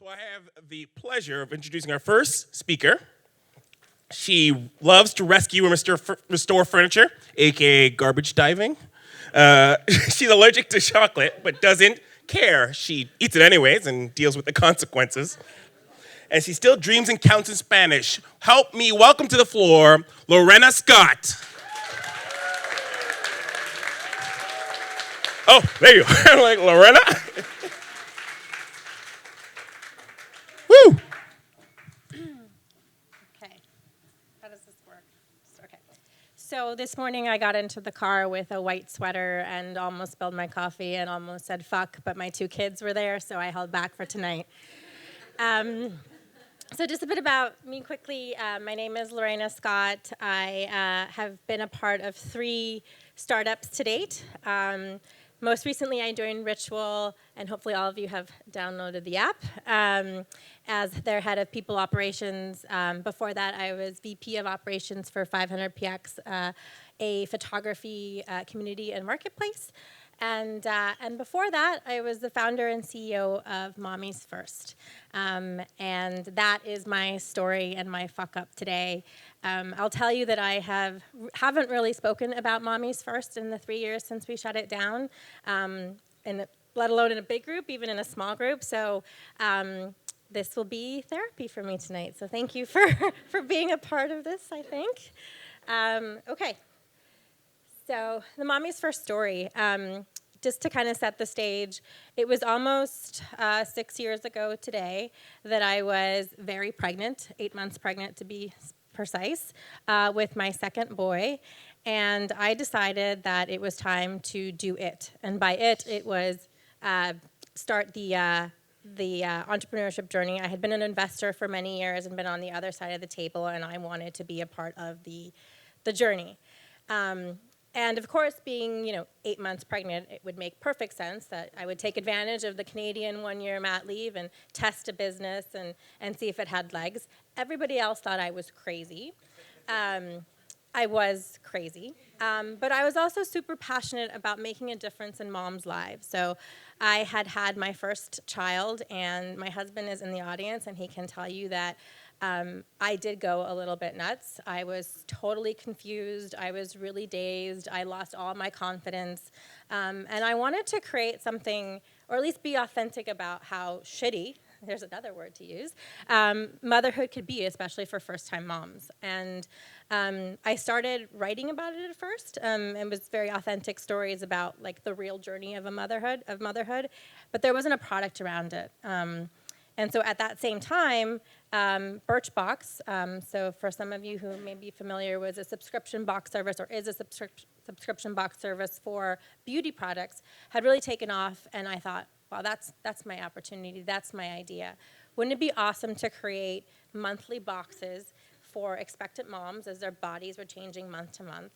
So I have the pleasure of introducing our first speaker. She loves to rescue and restore furniture, aka garbage diving. She's allergic to chocolate, but doesn't care. She eats it anyways and deals with the consequences. And she still dreams and counts in Spanish. Help me welcome to the floor, Lorena Scott. Oh, there you are. I'm like, Lorena? Woo! Okay, how does this work? Okay. So this morning I got into the car with a white sweater and almost spilled my coffee and almost said fuck, but my two kids were there, so I held back for tonight. So just a bit about me quickly. My name is Lorena Scott. I have been a part of 3 startups to date. Most recently, I joined Ritual, and hopefully all of you have downloaded the app, as their head of people operations. Before that, I was VP of operations for 500px, a photography community and marketplace. And before that, I was the founder and CEO of MommiesFirst. And that is my story and my fuck up today. I'll tell you that I haven't really spoken about MommiesFirst in the 3 years since we shut it down, let alone in a big group, even in a small group. So this will be therapy for me tonight. So thank you for being a part of this, I think. Okay. So the MommiesFirst story, just to kind of set the stage, it was almost 6 years ago today that I was very pregnant, 8 months pregnant to be precise, with my second boy. And I decided that it was time to do it. And by it was start the entrepreneurship journey. I had been an investor for many years and been on the other side of the table, and I wanted to be a part of the journey. And of course, being 8 months pregnant, it would make perfect sense that I would take advantage of the Canadian 1-year mat leave and test a business and see if it had legs. Everybody else thought I was crazy. I was crazy, but I was also super passionate about making a difference in moms' lives. So I had my first child, and my husband is in the audience, and he can tell you that I did go a little bit nuts. I was totally confused. I was really dazed. I lost all my confidence. And I wanted to create something, or at least be authentic about how shitty, there's another word to use, motherhood could be, especially for first-time moms. And I started writing about it at first. It was very authentic stories about like the real journey of motherhood, but there wasn't a product around it. And so at that same time, Birchbox, so for some of you who may be familiar, was a subscription box service, or is a subscription box service for beauty products, had really taken off, and I thought, wow, that's my opportunity, that's my idea. Wouldn't it be awesome to create monthly boxes for expectant moms as their bodies were changing month to month,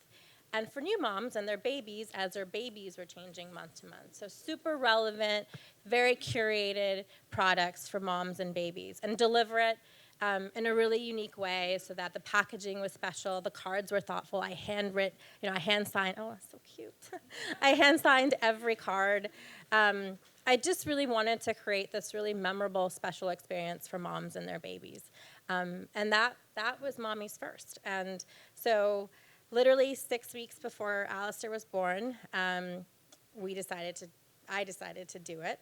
and for new moms and their babies as their babies were changing month to month. So super relevant, very curated products for moms and babies, and deliver it in a really unique way so that the packaging was special, the cards were thoughtful. I hand signed, oh, that's so cute. I hand signed every card. I just really wanted to create this really memorable, special experience for moms and their babies. And that was MommiesFirst. And so literally 6 weeks before Alistair was born, I decided to do it.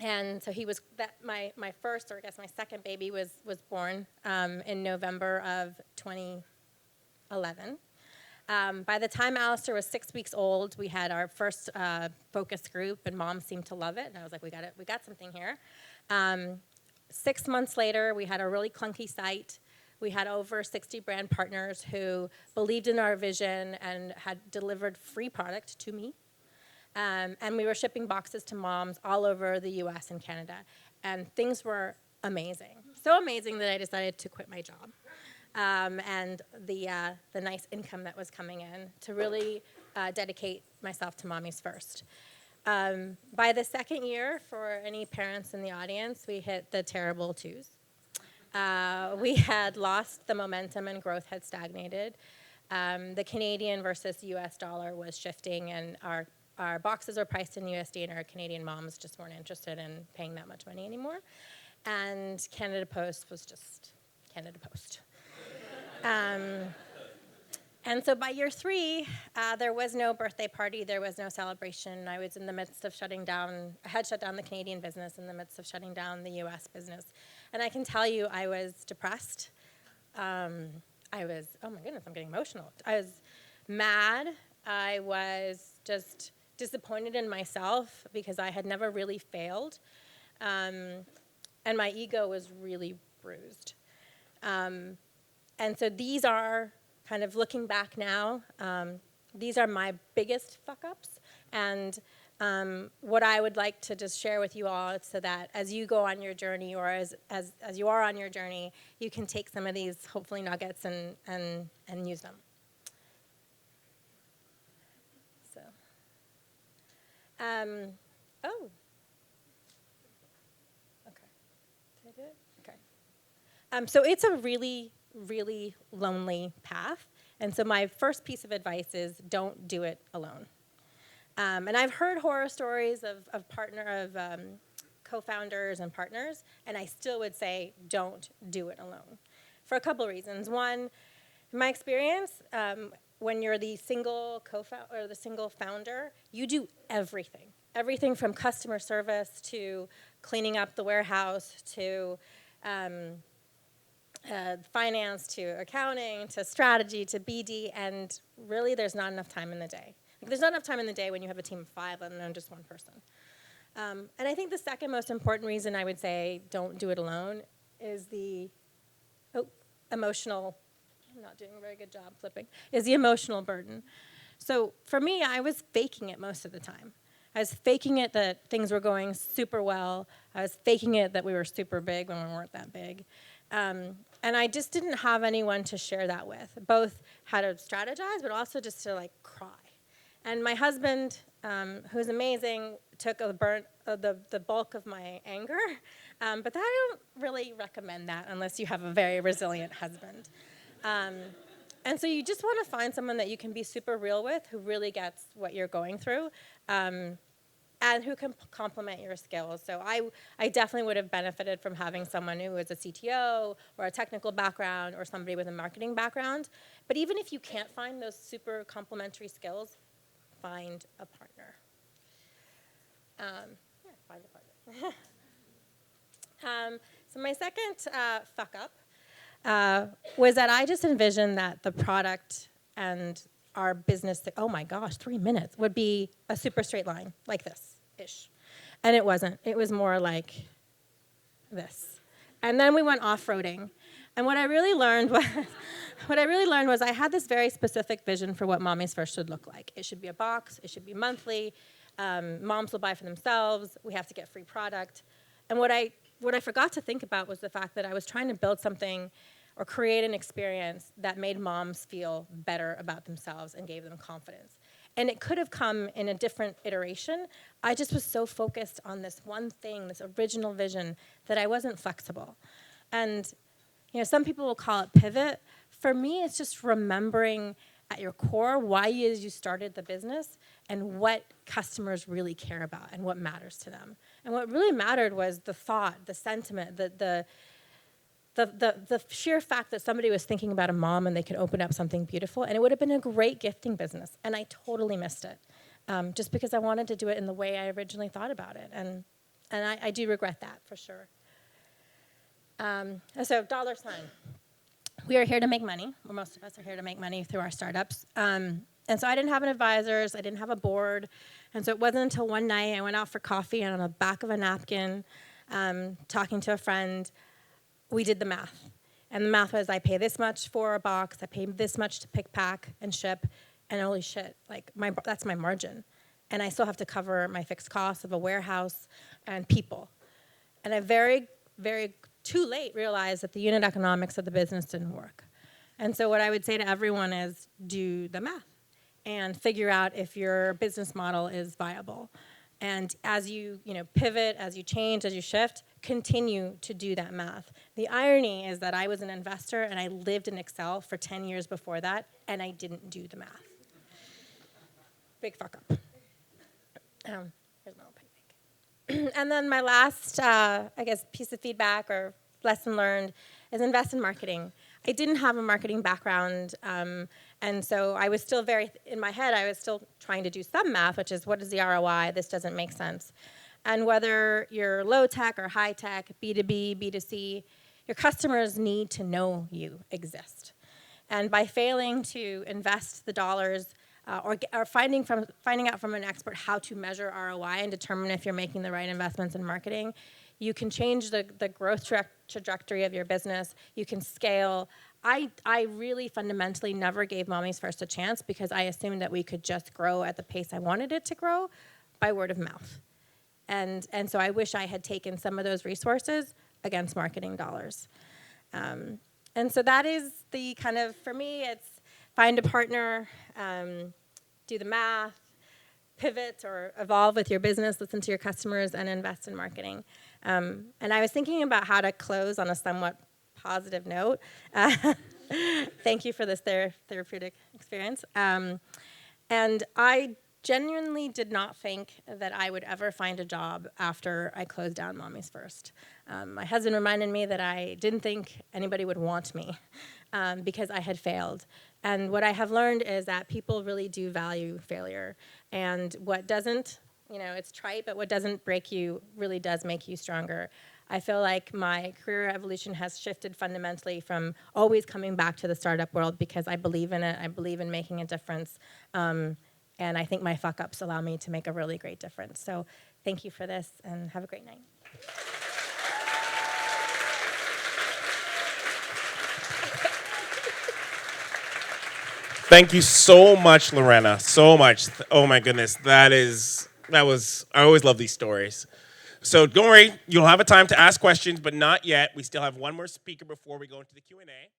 And so my first, or I guess my second baby was born in November of 2011. By the time Alistair was 6 weeks old, we had our first focus group, and moms seemed to love it. And I was like, we got something here. 6 months later, we had a really clunky site. We had over 60 brand partners who believed in our vision and had delivered free product to me. And we were shipping boxes to moms all over the US and Canada. And things were amazing. So amazing that I decided to quit my job. And the nice income that was coming in to really dedicate myself to MommiesFirst. By the second year, for any parents in the audience, we hit the terrible twos. We had lost the momentum and growth had stagnated. The Canadian versus US dollar was shifting, and our our boxes are priced in USD, and our Canadian moms just weren't interested in paying that much money anymore. And Canada Post was just Canada Post. And so by year 3, there was no birthday party, there was no celebration. I was in the midst of I had shut down the Canadian business in the midst of shutting down the US business. And I can tell you, I was depressed. I was, oh my goodness, I'm getting emotional. I was mad. I was just disappointed in myself because I had never really failed. And my ego was really bruised. And so these are, kind of looking back now, these are my biggest fuck-ups. And what I would like to just share with you all so that as you go on your journey, or as you are on your journey, you can take some of these, hopefully, nuggets and use them. So, oh. Okay. Did I do it? Okay. So it's a really, really lonely path. And so my first piece of advice is don't do it alone. And I've heard horror stories of co-founders and partners, and I still would say don't do it alone for a couple reasons. One, in my experience, when you're the single co-founder or the single founder, you do everything from customer service to cleaning up the warehouse to finance to accounting to strategy to BD, and really there's not enough time in the day. There's not enough time in the day when you have a team of 5, let alone just one person. And I think the second most important reason I would say don't do it alone is the emotional, I'm not doing a very good job flipping, is the emotional burden. So for me, I was faking it most of the time. I was faking it that things were going super well. I was faking it that we were super big when we weren't that big. And I just didn't have anyone to share that with, both how to strategize, but also just to like cry. And my husband, who's amazing, took the bulk of my anger, but I don't really recommend that unless you have a very resilient husband. And so you just want to find someone that you can be super real with, who really gets what you're going through, and who can complement your skills. So I definitely would have benefited from having someone who was a CTO or a technical background or somebody with a marketing background. But even if you can't find those super complementary skills, find a partner. Find a partner. So my second fuck up was that I just envisioned that the product and our business, oh my gosh, 3 minutes, would be a super straight line, like this-ish. And it wasn't. It was more like this. And then we went off-roading. And what I really learned was I had this very specific vision for what Mommies First should look like. It should be a box. It should be monthly. Moms will buy for themselves. We have to get free product. And what I forgot to think about was the fact that I was trying to build something or create an experience that made moms feel better about themselves and gave them confidence. And it could have come in a different iteration. I just was so focused on this one thing, this original vision, that I wasn't flexible. And some people will call it pivot. For me, it's just remembering at your core why you started the business and what customers really care about and what matters to them. And what really mattered was the thought, the sentiment, the sheer fact that somebody was thinking about a mom and they could open up something beautiful. And it would have been a great gifting business. And I totally missed it, just because I wanted to do it in the way I originally thought about it. And I do regret that, for sure. So $. We are here to make money. Well, most of us are here to make money through our startups. And so I didn't have an advisors. I didn't have a board. And so it wasn't until one night I went out for coffee, and on the back of a napkin, talking to a friend, we did the math. And the math was, I pay this much for a box, I pay this much to pick, pack, and ship, and holy shit, that's my margin. And I still have to cover my fixed costs of a warehouse and people. And I very, very too late realized that the unit economics of the business didn't work. And so what I would say to everyone is do the math and figure out if your business model is viable. And as you pivot, as you change, as you shift, continue to do that math. The irony is that I was an investor and I lived in Excel for 10 years before that, and I didn't do the math. Big fuck up. Here's my little picnic. And then my last, I guess, piece of feedback or lesson learned is invest in marketing. I didn't have a marketing background, and so I was still in my head, I was still trying to do some math, which is, what is the ROI? This doesn't make sense. And whether you're low tech or high tech, B2B, B2C, your customers need to know you exist. And by failing to invest the dollars or finding out from an expert how to measure ROI and determine if you're making the right investments in marketing, you can change the growth trajectory of your business. You can scale. I really fundamentally never gave MommiesFirst a chance because I assumed that we could just grow at the pace I wanted it to grow by word of mouth. And so I wish I had taken some of those resources against marketing dollars. And so that is the kind of, for me, it's find a partner, do the math, pivot or evolve with your business, listen to your customers, and invest in marketing. And I was thinking about how to close on a somewhat positive note. Thank you for this therapeutic experience. And I genuinely did not think that I would ever find a job after I closed down MommiesFirst. My husband reminded me that I didn't think anybody would want me because I had failed. And what I have learned is that people really do value failure. And what doesn't, it's trite, but what doesn't break you really does make you stronger. I feel like my career evolution has shifted fundamentally from always coming back to the startup world because I believe in it. I believe in making a difference. And I think my fuck-ups allow me to make a really great difference. So thank you for this, and have a great night. Thank you so much, Lorena. So much. Oh my goodness. I always love these stories. So don't worry, you'll have a time to ask questions, but not yet. We still have one more speaker before we go into the Q&A.